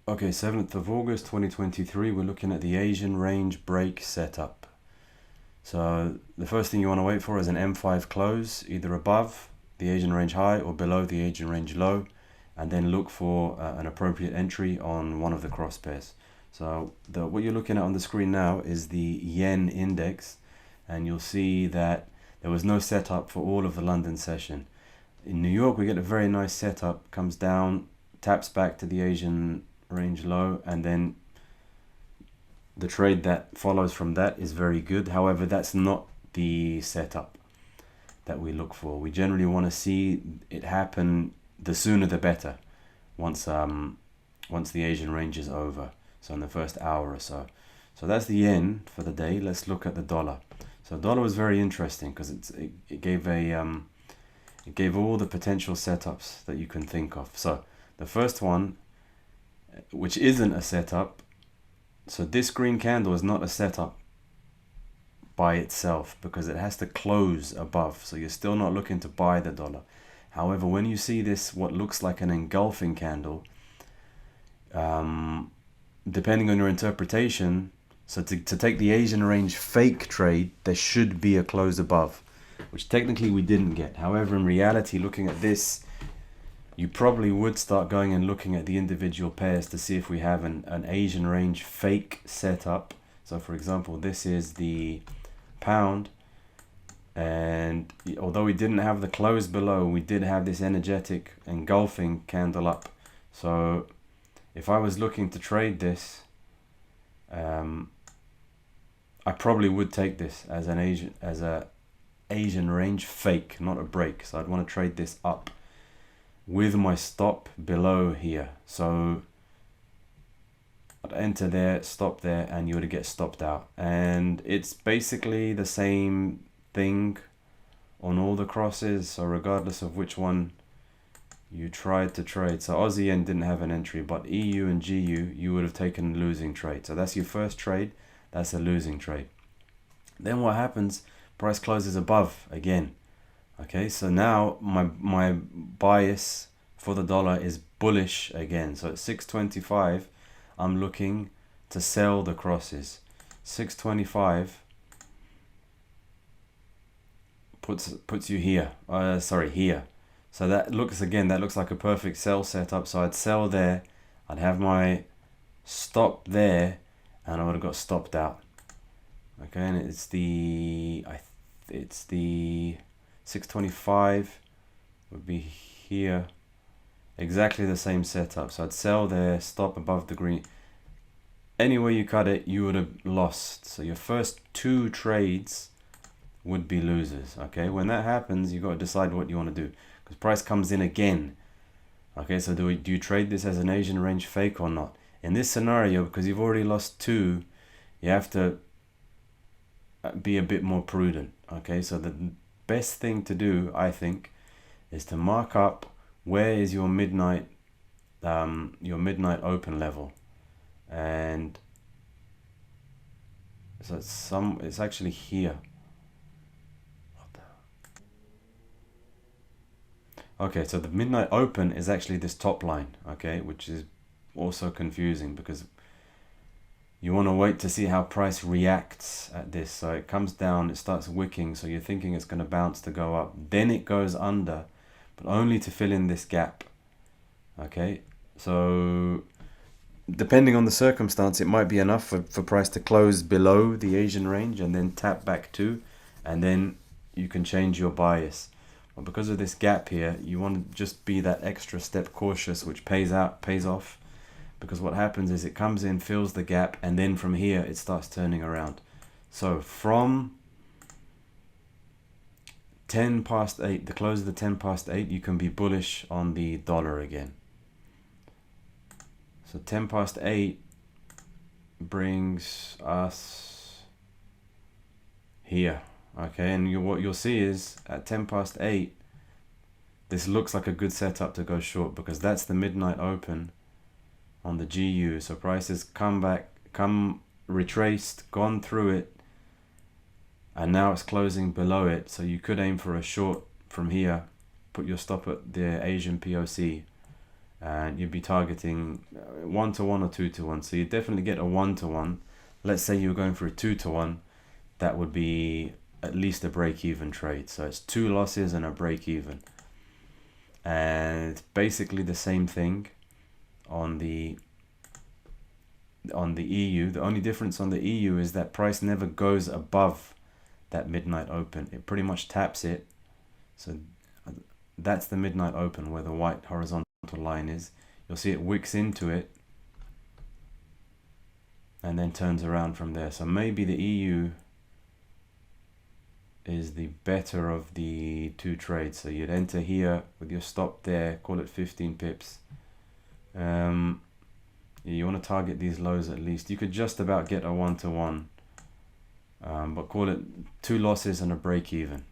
Okay, 7th of August 2023, we're looking at the Asian range break setup. So the first thing you want to wait for is an M5 close, either above the Asian range high or below the Asian range low, and then look for an appropriate entry on one of the cross pairs. So what you're looking at on the screen now is the yen index, and you'll see that there was no setup for all of the London session. In New York, we get a very nice setup, comes down, taps back to the Asian range low, and then the trade that follows from that is very good. However, that's not the setup that we look for. We generally want to see it happen, the sooner the better, once the Asian range is over, so in the first hour or so. So that's the yen for the day. Let's look at the dollar. So dollar was very interesting because it gave all the potential setups that you can think of. So the first one, which isn't a setup, so this green candle is not a setup by itself because it has to close above. So you're still not looking to buy the dollar. However, when you see this, what looks like an engulfing candle, depending on your interpretation, so to take the Asian range fake trade, there should be a close above, which technically we didn't get. However, in reality, looking at this, you probably would start going and looking at the individual pairs to see if we have an Asian range fake setup. So for example, this is the pound, and although we didn't have the close below, we did have this energetic engulfing candle up. So if I was looking to trade this, I probably would take this as an Asian range fake, not a break. So I'd want to trade this up with my stop below here. So I'd enter there, stop there, and you would get stopped out. And it's basically the same thing on all the crosses, so regardless of which one you tried to trade. So Aussie yen didn't have an entry, but EU and GU, you would have taken a losing trade. So that's your first trade, that's a losing trade. Then what happens, price closes above again. Okay, so now my bias for the dollar is bullish again. So at 625, I'm looking to sell the crosses. 625 puts you here. Here. So that looks like a perfect sell setup. So I'd sell there, I'd have my stop there, and I would have got stopped out. Okay, and it's the 625 would be here, exactly the same setup. So I'd sell there, stop above the green. Anywhere you cut it, you would have lost. So your first two trades would be losers. Okay, when that happens, you got to decide what you want to do, because price comes in again. Okay, so do you trade this as an Asian range fake or not? In this scenario, because you've already lost two, you have to be a bit more prudent. Okay, so the best thing to do, I think, is to mark up where is your midnight open level, and so it's actually here. Okay, so the midnight open is actually this top line, okay, which is also confusing because you want to wait to see how price reacts at this. So it comes down, it starts wicking, so you're thinking it's going to bounce to go up. Then it goes under, but only to fill in this gap. Okay, so depending on the circumstance, it might be enough for price to close below the Asian range and then tap back to, and then you can change your bias. But because of this gap here, you want to just be that extra step cautious, which pays off. Because what happens is it comes in, fills the gap, and then from here it starts turning around. So from 10 past 8, the close of the 10 past 8, you can be bullish on the dollar again. So 10 past 8 brings us here. Okay, and what you'll see is at 10 past 8, this looks like a good setup to go short because that's the midnight open on the GU. So prices retraced, gone through it, and now it's closing below it. So you could aim for a short from here, put your stop at the Asian POC, and you'd be targeting 1-to-1 or 2-to-1. So you definitely get a 1-to-1. Let's say you're going for a 2-to-1, that would be at least a break-even trade. So it's 2 losses and a break-even. And basically the same thing on the EU. The only difference on the EU is that price never goes above that midnight open. It pretty much taps it. So that's the midnight open where the white horizontal line is. You'll see it wicks into it and then turns around from there. So maybe the EU is the better of the two trades. So you'd enter here with your stop there, call it 15 pips. You want to target these lows at least. You could just about get a 1-to-1, but call it 2 losses and a break even.